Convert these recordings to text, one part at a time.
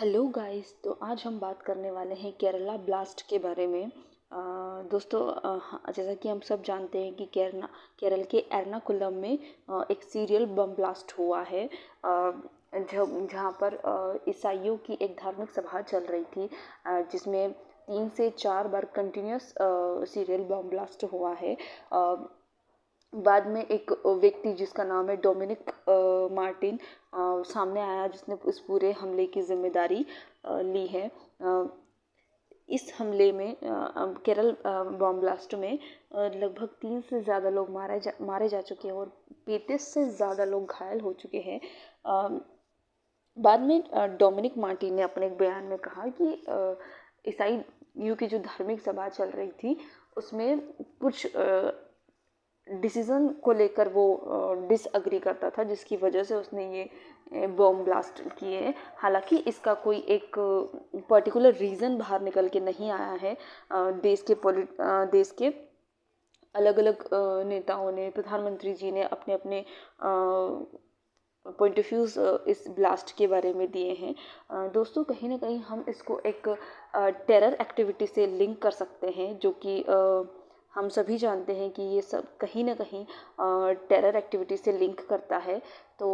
Hello guys. तो आज हम बात करने वाले हैं केरला ब्लास्ट के बारे में। दोस्तों, जैसा कि हम सब जानते हैं कि केरल के एर्नाकुलम में एक सीरियल बम ब्लास्ट हुआ है। जहाँ पर ईसाइयों की एक धार्मिक सभा चल रही थी, जिसमें 3 से 4 बार कंटिन्यूस सीरियल बम ब्लास्ट हुआ है। बाद में एक व्यक्ति जिसका नाम है डोमिनिक मार्टिन सामने आया, जिसने इस पूरे हमले की जिम्मेदारी ली है। इस हमले में केरल बॉम्ब ब्लास्ट में लगभग 3 से ज़्यादा लोग मारे जा चुके हैं और 35 से ज़्यादा लोग घायल हो चुके हैं। बाद में डोमिनिक मार्टिन ने अपने एक बयान में कहा कि ईसाइयों की जो धार्मिक सभा चल रही थी उसमें कुछ डिसीज़न को लेकर वो डिसअग्री करता था, जिसकी वजह से उसने ये बॉम्ब ब्लास्ट किए। हालांकि इसका कोई एक पर्टिकुलर रीज़न बाहर निकल के नहीं आया है। देश के अलग अलग नेताओं ने, प्रधानमंत्री जी ने अपने अपने पॉइंट ऑफ व्यूज़ इस ब्लास्ट के बारे में दिए हैं। दोस्तों, कहीं ना कहीं हम इसको एक टेरर एक्टिविटी से लिंक कर सकते हैं, जो कि हम सभी जानते हैं कि ये सब कहीं ना कहीं टेरर एक्टिविटी से लिंक करता है। तो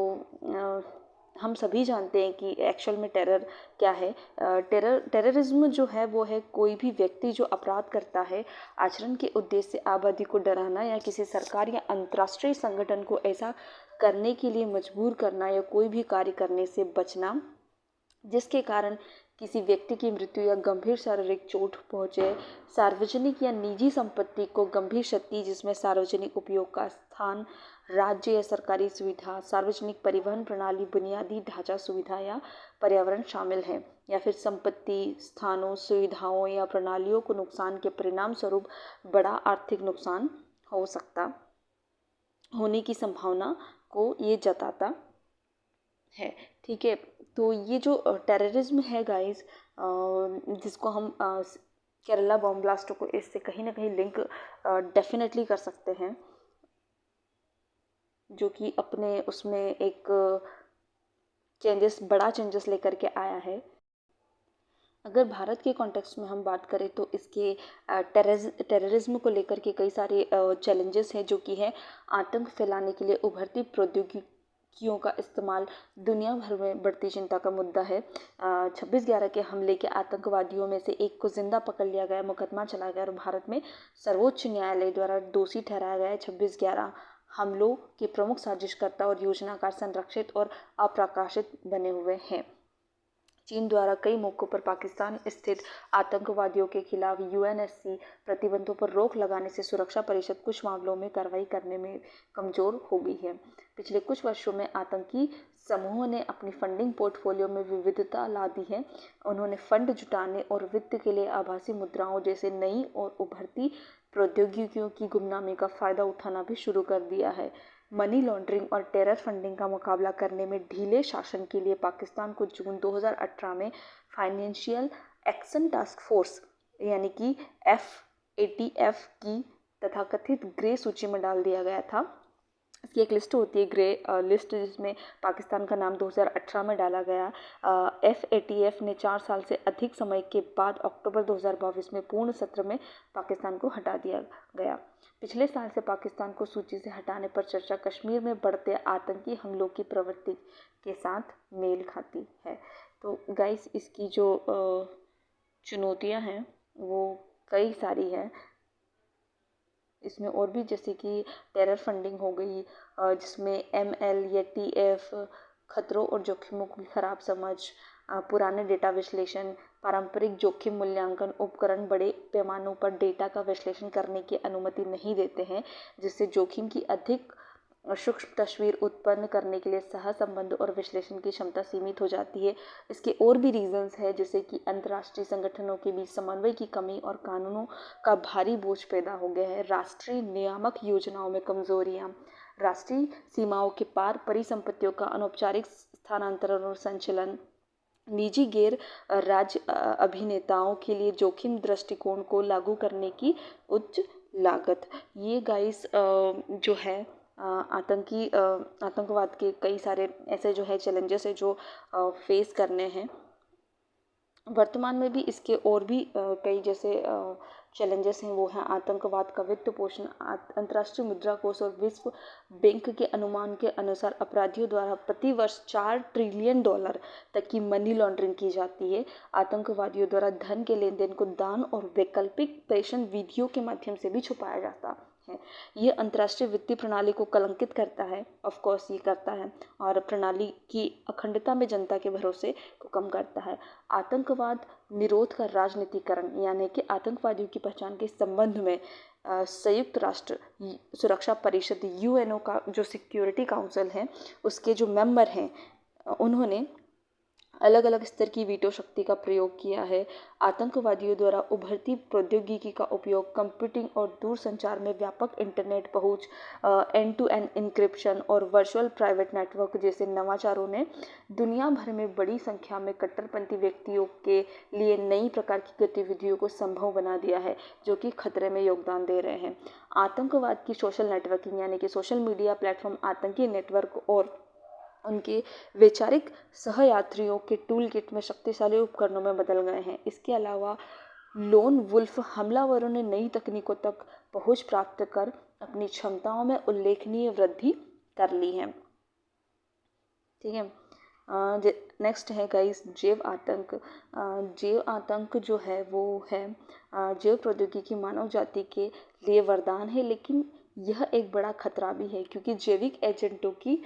हम सभी जानते हैं कि एक्चुअल में टेरर क्या है। टेररिज्म जो है वो है कोई भी व्यक्ति जो अपराध करता है आचरण के उद्देश्य से आबादी को डराना या किसी सरकार या अंतर्राष्ट्रीय संगठन को ऐसा करने के लिए मजबूर करना या कोई भी कार्य करने से बचना जिसके कारण किसी व्यक्ति की मृत्यु या गंभीर शारीरिक चोट पहुंचे, सार्वजनिक या निजी संपत्ति को गंभीर क्षति जिसमें सार्वजनिक उपयोग का स्थान, राज्य या सरकारी सुविधा, सार्वजनिक परिवहन प्रणाली, बुनियादी ढांचा सुविधा या पर्यावरण शामिल है, या फिर संपत्ति, स्थानों, सुविधाओं या प्रणालियों को नुकसान के परिणाम स्वरूप बड़ा आर्थिक नुकसान हो सकता होने की संभावना को ये जताता है। ठीक है। तो ये जो टेररिज्म है गाइस, जिसको हम केरला बॉम्ब ब्लास्ट को इससे कहीं ना कहीं लिंक डेफिनेटली कर सकते हैं, जो कि अपने उसमें एक बड़ा चेंजेस लेकर के आया है। अगर भारत के कॉन्टेक्स्ट में हम बात करें तो इसके टेररिज्म को लेकर के कई सारे चैलेंजेस हैं, जो कि है आतंक फैलाने के लिए उभरती प्रौद्योगिकियों का इस्तेमाल दुनिया भर में बढ़ती चिंता का मुद्दा है। 26/11 के हमले के आतंकवादियों में से एक को जिंदा पकड़ लिया गया, मुकदमा चला गया और भारत में सर्वोच्च न्यायालय द्वारा दोषी ठहराया गया है। 26/11 हमलों के प्रमुख साजिशकर्ता और योजनाकार संरक्षित और अप्रकाशित बने हुए हैं। चीन द्वारा कई मौकों पर पाकिस्तान स्थित आतंकवादियों के खिलाफ यूएनएससी प्रतिबंधों पर रोक लगाने से सुरक्षा परिषद कुछ मामलों में कार्रवाई करने में कमजोर हो गई है। पिछले कुछ वर्षों में आतंकी समूहों ने अपनी फंडिंग पोर्टफोलियो में विविधता ला दी है। उन्होंने फंड जुटाने और वित्त के लिए आभासी मुद्राओं जैसे नई और उभरती प्रौद्योगिकियों की गुमनामी का फायदा उठाना भी शुरू कर दिया है। मनी लॉन्ड्रिंग और टेरर फंडिंग का मुकाबला करने में ढीले शासन के लिए पाकिस्तान को जून 2018 में फाइनेंशियल एक्शन टास्क फोर्स यानी कि FATF की तथाकथित ग्रे सूची में डाल दिया गया था। इसकी एक लिस्ट होती है, ग्रे लिस्ट, जिसमें पाकिस्तान का नाम 2018 में डाला गया। FATF ने 4 साल से अधिक समय के बाद अक्टूबर 2022 में पूर्ण सत्र में पाकिस्तान को हटा दिया गया। पिछले साल से पाकिस्तान को सूची से हटाने पर चर्चा कश्मीर में बढ़ते आतंकी हमलों की प्रवृत्ति के साथ मेल खाती है। तो गाइस, इसकी जो चुनौतियां हैं वो कई सारी हैं। इसमें और भी, जैसे कि टेरर फंडिंग हो गई, जिसमें ML या TF, खतरों और जोखिमों की खराब समझ, पुराने डेटा विश्लेषण, पारंपरिक जोखिम मूल्यांकन उपकरण बड़े पैमानों पर डेटा का विश्लेषण करने की अनुमति नहीं देते हैं, जिससे जोखिम की अधिक सूक्ष्म तस्वीर उत्पन्न करने के लिए सहसंबंध और विश्लेषण की क्षमता सीमित हो जाती है। इसके और भी रीजंस है, जैसे कि अंतर्राष्ट्रीय संगठनों के बीच समन्वय की कमी और कानूनों का भारी बोझ पैदा हो गया है। राष्ट्रीय नियामक योजनाओं में कमजोरियां, राष्ट्रीय सीमाओं के पार परिसंपत्तियों का अनौपचारिक स्थानांतरण और संचलन, निजी गैर राज्य अभिनेताओं के लिए जोखिम दृष्टिकोण को लागू करने की उच्च लागत। ये गाइस जो है आतंकवाद के कई सारे ऐसे जो है चैलेंजेस है जो फेस करने हैं। वर्तमान में भी इसके और भी कई जैसे चैलेंजेस हैं। वो हैं आतंकवाद का वित्त पोषण। अंतर्राष्ट्रीय मुद्रा कोष और विश्व बैंक के अनुमान के अनुसार अपराधियों द्वारा प्रतिवर्ष $4 ट्रिलियन तक की मनी लॉन्ड्रिंग की जाती है। आतंकवादियों द्वारा धन के लेन देन को दान और वैकल्पिक प्रेषण विधियों के माध्यम से भी छुपाया जाता है। ये अंतर्राष्ट्रीय वित्तीय प्रणाली को कलंकित करता है, ऑफ कोर्स ये करता है, और प्रणाली की अखंडता में जनता के भरोसे को कम करता है। आतंकवाद निरोध का राजनीतिकरण, यानी कि आतंकवादियों की पहचान के संबंध में संयुक्त राष्ट्र सुरक्षा परिषद यूएनओ का जो सिक्योरिटी काउंसिल है उसके जो मेंबर हैं उन्होंने अलग अलग स्तर की वीटो शक्ति का प्रयोग किया है। आतंकवादियों द्वारा उभरती प्रौद्योगिकी का उपयोग कंप्यूटिंग और दूरसंचार में व्यापक इंटरनेट पहुंच, एंड टू एंड इंक्रिप्शन और वर्चुअल प्राइवेट नेटवर्क जैसे नवाचारों ने दुनिया भर में बड़ी संख्या में कट्टरपंथी व्यक्तियों के लिए नई प्रकार की गतिविधियों को संभव बना दिया है, जो कि खतरे में योगदान दे रहे हैं। आतंकवाद की सोशल नेटवर्किंग, यानी कि सोशल मीडिया प्लेटफॉर्म आतंकी नेटवर्क और उनके वैचारिक सहयात्रियों के टूल किट में शक्तिशाली उपकरणों में बदल गए हैं। इसके अलावा लोन वुल्फ हमलावरों ने नई तकनीकों तक पहुंच प्राप्त कर अपनी क्षमताओं में उल्लेखनीय वृद्धि कर ली है। ठीक है, नेक्स्ट है गाइस जैव आतंक। जैव आतंक जो है वो है जैव प्रौद्योगिकी मानव जाति के लिए वरदान है, लेकिन यह एक बड़ा खतरा भी है, क्योंकि जैविक एजेंटों की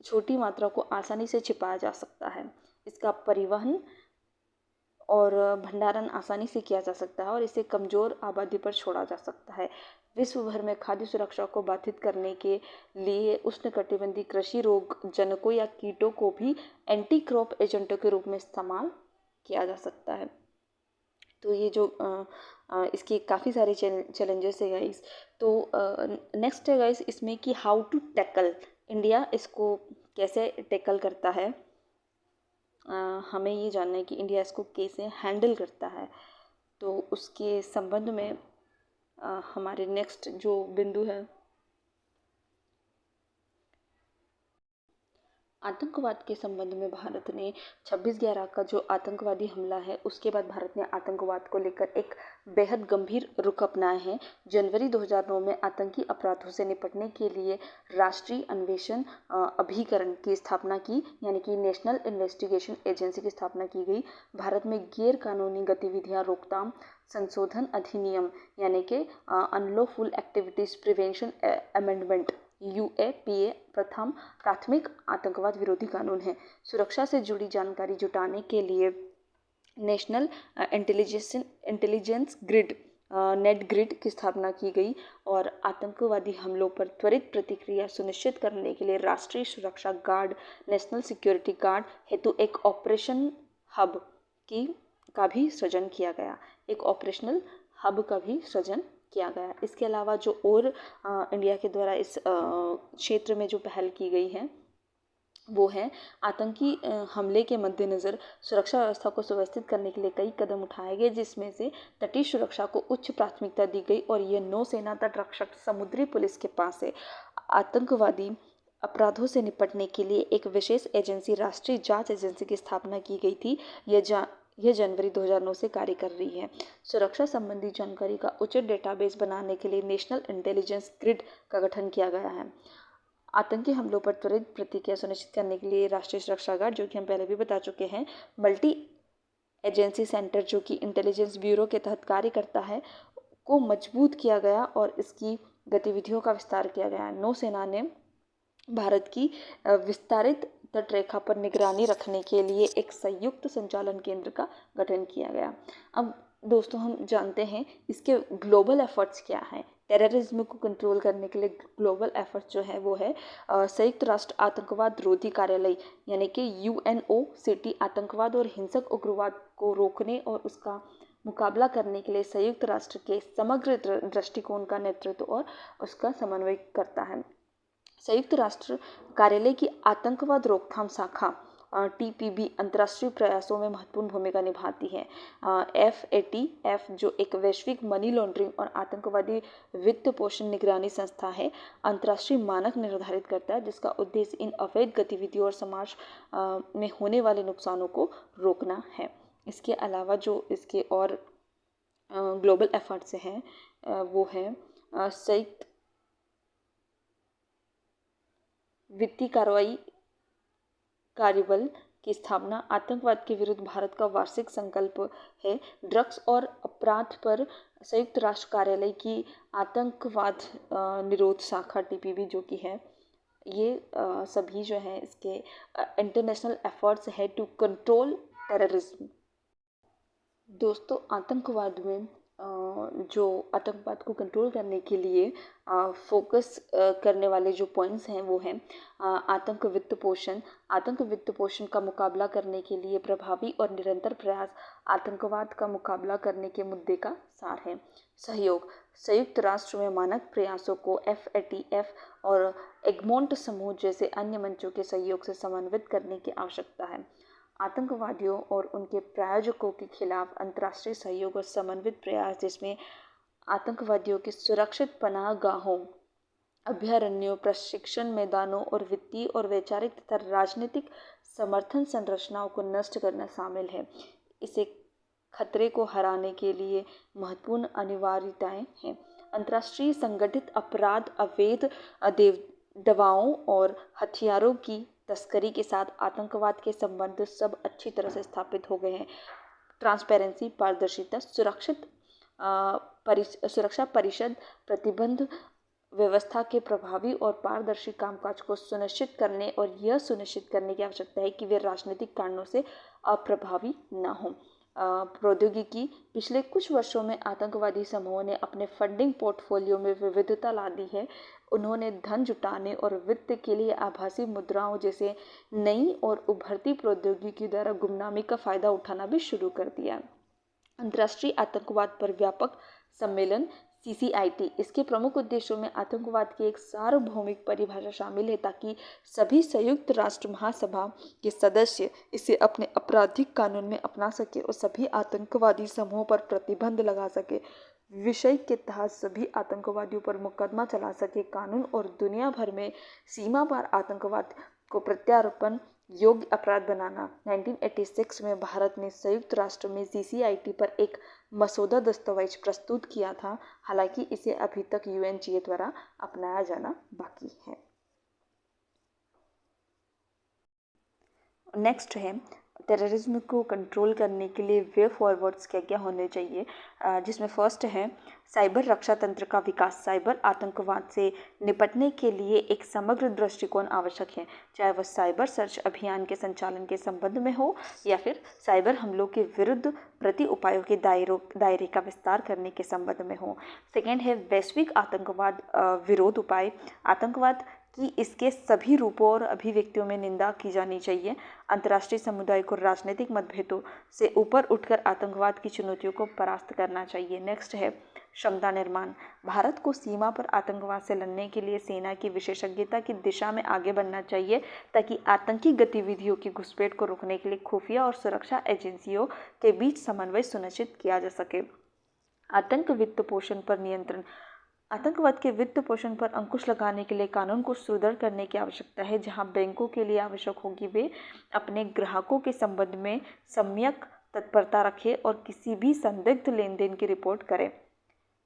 छोटी मात्रा को आसानी से छिपाया जा सकता है। इसका परिवहन और भंडारण आसानी से किया जा सकता है और इसे कमज़ोर आबादी पर छोड़ा जा सकता है। विश्व भर में खाद्य सुरक्षा को बाधित करने के लिए उष्णकटिबंधीय कृषि रोग जनकों या कीटों को भी एंटी क्रॉप एजेंटों के रूप में इस्तेमाल किया जा सकता है। तो ये जो इसके काफ़ी सारे चैलेंजेस है गाइस। तो नेक्स्ट है गाइस इसमें कि हाउ टू टैकल, इंडिया इसको कैसे टैकल करता है। हमें ये जानना है कि इंडिया इसको कैसे हैंडल करता है। तो उसके संबंध में हमारे नेक्स्ट जो बिंदु है, आतंकवाद के संबंध में भारत ने 26/11 का जो आतंकवादी हमला है उसके बाद भारत ने आतंकवाद को लेकर एक बेहद गंभीर रुख अपनाए हैं। जनवरी 2009 में आतंकी अपराधों से निपटने के लिए राष्ट्रीय अन्वेषण अभिकरण की स्थापना की, यानी कि नेशनल इन्वेस्टिगेशन एजेंसी की स्थापना की गई। भारत में गैर कानूनी गतिविधियां रोकथाम संशोधन अधिनियम, यानी कि unlawful activities prevention amendment UAPA प्रथम प्राथमिक आतंकवाद विरोधी कानून है। सुरक्षा से जुड़ी जानकारी जुटाने के लिए national intelligence grid net grid की स्थापना की गई और आतंकवादी हमलों पर त्वरित प्रतिक्रिया सुनिश्चित करने के लिए राष्ट्रीय सुरक्षा गार्ड, नेशनल सिक्योरिटी गार्ड हेतु एक ऑपरेशन हब का भी सृजन किया गया। एक ऑपरेशनल हब का भी सृजन किया गया। इसके अलावा जो और इंडिया के द्वारा इस क्षेत्र में जो पहल की गई है वो है आतंकी हमले के मद्देनज़र सुरक्षा व्यवस्था को सुव्यवस्थित करने के लिए कई कदम उठाए गए, जिसमें से तटीय सुरक्षा को उच्च प्राथमिकता दी गई और ये नौसेना, तटरक्षक, समुद्री पुलिस के पास है। आतंकवादी अपराधों से निपटने के लिए एक विशेष एजेंसी, राष्ट्रीय जांच एजेंसी की स्थापना की गई थी। यह जनवरी 2009 से कार्य कर रही है। सुरक्षा संबंधी जानकारी का उचित डेटाबेस बनाने के लिए नेशनल इंटेलिजेंस ग्रिड का गठन किया गया है। आतंकी हमलों पर त्वरित प्रतिक्रिया सुनिश्चित करने के लिए राष्ट्रीय सुरक्षा गार्ड, जो कि हम पहले भी बता चुके हैं, मल्टी एजेंसी सेंटर जो कि इंटेलिजेंस ब्यूरो के तहत कार्य करता है, को मजबूत किया गया और इसकी गतिविधियों का विस्तार किया गया। नौसेना ने भारत की विस्तारित तटरेखा पर निगरानी रखने के लिए एक संयुक्त संचालन केंद्र का गठन किया गया। अब दोस्तों हम जानते हैं इसके ग्लोबल एफर्ट्स क्या हैं। टेररिज्म को कंट्रोल करने के लिए ग्लोबल एफर्ट्स जो है वो है संयुक्त राष्ट्र आतंकवाद रोधी कार्यालय, यानी कि UNOCT आतंकवाद और हिंसक उग्रवाद को रोकने और उसका मुकाबला करने के लिए संयुक्त राष्ट्र के समग्र दृष्टिकोण का नेतृत्व और उसका समन्वय करता है। संयुक्त राष्ट्र कार्यालय की आतंकवाद रोकथाम शाखा टीपीबी अंतर्राष्ट्रीय प्रयासों में महत्वपूर्ण भूमिका निभाती है। FATF जो एक वैश्विक मनी लॉन्ड्रिंग और आतंकवादी वित्त पोषण निगरानी संस्था है, अंतर्राष्ट्रीय मानक निर्धारित करता है जिसका उद्देश्य इन अवैध गतिविधियों और समाज में होने वाले नुकसानों को रोकना है। इसके अलावा जो इसके और ग्लोबल एफर्ट्स हैं वो है संयुक्त वित्तीय कार्रवाई कार्यबल की स्थापना आतंकवाद के विरुद्ध भारत का वार्षिक संकल्प है। ड्रग्स और अपराध पर संयुक्त राष्ट्र कार्यालय की आतंकवाद निरोध शाखा टीपीबी जो कि है, ये सभी जो है इसके इंटरनेशनल एफर्ट्स है टू कंट्रोल टेररिज्म। दोस्तों, आतंकवाद में जो आतंकवाद को कंट्रोल करने के लिए फोकस करने वाले जो पॉइंट्स हैं वो हैं आतंक वित्त पोषण। आतंक वित्त पोषण का मुकाबला करने के लिए प्रभावी और निरंतर प्रयास आतंकवाद का मुकाबला करने के मुद्दे का सार है। सहयोग, संयुक्त राष्ट्र में मानक प्रयासों को FATF और एगमोंट समूह जैसे अन्य मंचों के सहयोग से समन्वित करने की आवश्यकता है। आतंकवादियों और उनके प्रायोजकों के खिलाफ अंतर्राष्ट्रीय सहयोग और समन्वित प्रयास जिसमें आतंकवादियों के सुरक्षित पनाह गाहों, अभयारण्यों, प्रशिक्षण मैदानों और वित्तीय और वैचारिक तथा राजनीतिक समर्थन संरचनाओं को नष्ट करना शामिल है। इसे खतरे को हराने के लिए महत्वपूर्ण अनिवार्यताएं हैं। अंतर्राष्ट्रीय संगठित अपराध, अवैध दवाओं और हथियारों की तस्करी के साथ आतंकवाद के संबंध सब अच्छी तरह से स्थापित हो गए हैं। ट्रांसपेरेंसी, पारदर्शिता, सुरक्षा परिषद प्रतिबंध व्यवस्था के प्रभावी और पारदर्शी कामकाज को सुनिश्चित करने और यह सुनिश्चित करने की आवश्यकता है कि वे राजनीतिक कारणों से अप्रभावी न हों। प्रौद्योगिकी, पिछले कुछ वर्षों में आतंकवादी समूहों ने अपने फंडिंग पोर्टफोलियो में विविधता ला दी है। उन्होंने धन जुटाने और वित्त के लिए आभासी मुद्राओं जैसे नई और उभरती प्रौद्योगिकी द्वारा गुमनामी का फायदा उठाना भी शुरू कर दिया। अंतर्राष्ट्रीय आतंकवाद पर व्यापक सम्मेलन CCIT, इसके प्रमुख उद्देश्यों में आतंकवाद की एक सार्वभौमिक परिभाषा शामिल है ताकि सभी संयुक्त राष्ट्र महासभा के सदस्य इसे अपने आपराधिक कानून में अपना सके और सभी आतंकवादी समूहों पर प्रतिबंध लगा सके, विषय के तहत सभी आतंकवादियों पर मुकदमा चला सके, कानून और दुनिया भर में सीमा पार आतंकवाद को प्रत्यारोपण योग्य अपराध बनाना। 1986 में भारत ने संयुक्त राष्ट्र में CCIT पर एक मसौदा दस्तावेज प्रस्तुत किया था, हालांकि इसे अभी तक UNGA द्वारा अपनाया जाना बाकी है। नेक्स्ट है टेररिज्म को कंट्रोल करने के लिए वे फॉरवर्ड्स क्या क्या होने चाहिए, जिसमें फर्स्ट है साइबर रक्षा तंत्र का विकास। साइबर आतंकवाद से निपटने के लिए एक समग्र दृष्टिकोण आवश्यक है, चाहे वह साइबर सर्च अभियान के संचालन के संबंध में हो या फिर साइबर हमलों के विरुद्ध प्रति उपायों के दायरे का विस्तार करने के संबंध में हो। सेकेंड है वैश्विक आतंकवाद विरोध उपाय। आतंकवाद कि इसके सभी रूपों और अभिव्यक्तियों में निंदा की जानी चाहिए। अंतर्राष्ट्रीय समुदाय को राजनीतिक मतभेदों से ऊपर उठकर आतंकवाद की चुनौतियों को परास्त करना चाहिए। नेक्स्ट है क्षमता निर्माण। भारत को सीमा पर आतंकवाद से लड़ने के लिए सेना की विशेषज्ञता की दिशा में आगे बढ़ना चाहिए ताकि आतंकी गतिविधियों की घुसपैठ को रोकने के लिए खुफिया और सुरक्षा एजेंसियों के बीच समन्वय सुनिश्चित किया जा सके। आतंक वित्त पोषण पर नियंत्रण। आतंकवाद के वित्त पोषण पर अंकुश लगाने के लिए कानून को सुदृढ़ करने की आवश्यकता है, जहां बैंकों के लिए आवश्यक होगी वे अपने ग्राहकों के संबंध में सम्यक तत्परता रखें और किसी भी संदिग्ध लेन देन की रिपोर्ट करें।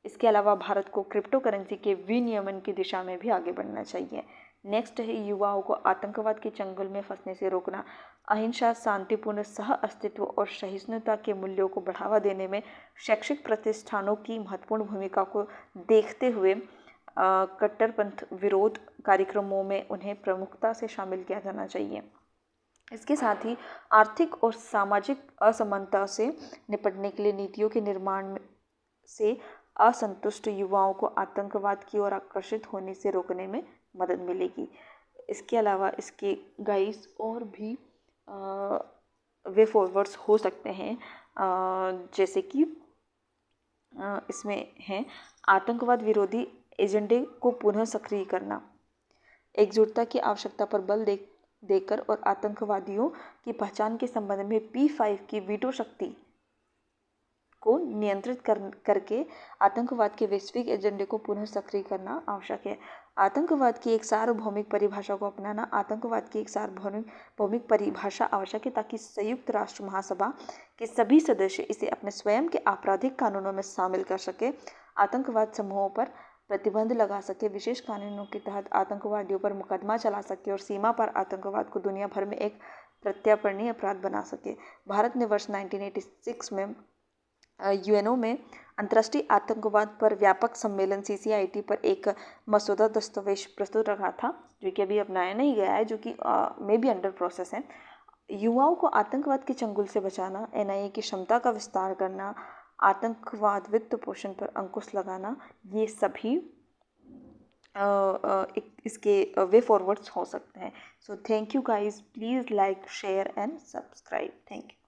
इसके अलावा भारत को क्रिप्टो करेंसी के विनियमन की दिशा में भी आगे बढ़ना चाहिए। नेक्स्ट है युवाओं को आतंकवाद के चंगुल में फंसने से रोकना। अहिंसा, शांतिपूर्ण सह अस्तित्व और सहिष्णुता के मूल्यों को बढ़ावा देने में शैक्षिक प्रतिष्ठानों की महत्वपूर्ण भूमिका को देखते हुए कट्टरपंथ विरोध कार्यक्रमों में उन्हें प्रमुखता से शामिल किया जाना चाहिए। इसके साथ ही आर्थिक और सामाजिक असमानता से निपटने के लिए नीतियों के निर्माण से असंतुष्ट युवाओं को आतंकवाद की ओर आकर्षित होने से रोकने में मदद मिलेगी। इसके अलावा इसके गाइस और भी वे फॉरवर्ड्स हो सकते हैं, जैसे कि इसमें हैं आतंकवाद विरोधी एजेंडे को पुनः सक्रिय करना, एकजुटता की आवश्यकता पर बल देकर और आतंकवादियों की पहचान के संबंध में P5 की वीटो शक्ति को नियंत्रित करके आतंकवाद के वैश्विक एजेंडे को पुनः सक्रिय करना आवश्यक है। आतंकवाद की एक सार्वभौमिक परिभाषा को अपनाना, आतंकवाद की एक सार्वभौमिक परिभाषा आवश्यक है ताकि संयुक्त राष्ट्र महासभा के सभी सदस्य इसे अपने स्वयं के आपराधिक कानूनों में शामिल कर सके, आतंकवाद समूहों पर प्रतिबंध लगा सके, विशेष कानूनों के तहत आतंकवादियों पर मुकदमा चला सके और सीमा पर आतंकवाद को दुनिया भर में एक प्रत्यार्पणीय अपराध बना सके। भारत ने वर्ष 1986 में यूएनओ में अंतर्राष्ट्रीय आतंकवाद पर व्यापक सम्मेलन CCIT पर एक मसौदा दस्तावेज प्रस्तुत रखा था, जो कि अभी अपनाया नहीं गया है, जो कि मे बी अंडर प्रोसेस है। युवाओं को आतंकवाद के चंगुल से बचाना, NIA की क्षमता का विस्तार करना, आतंकवाद वित्त पोषण पर अंकुश लगाना, ये सभी इसके वे फॉरवर्ड्स हो सकते हैं। So thank you guys, please like, share and subscribe. Thank you.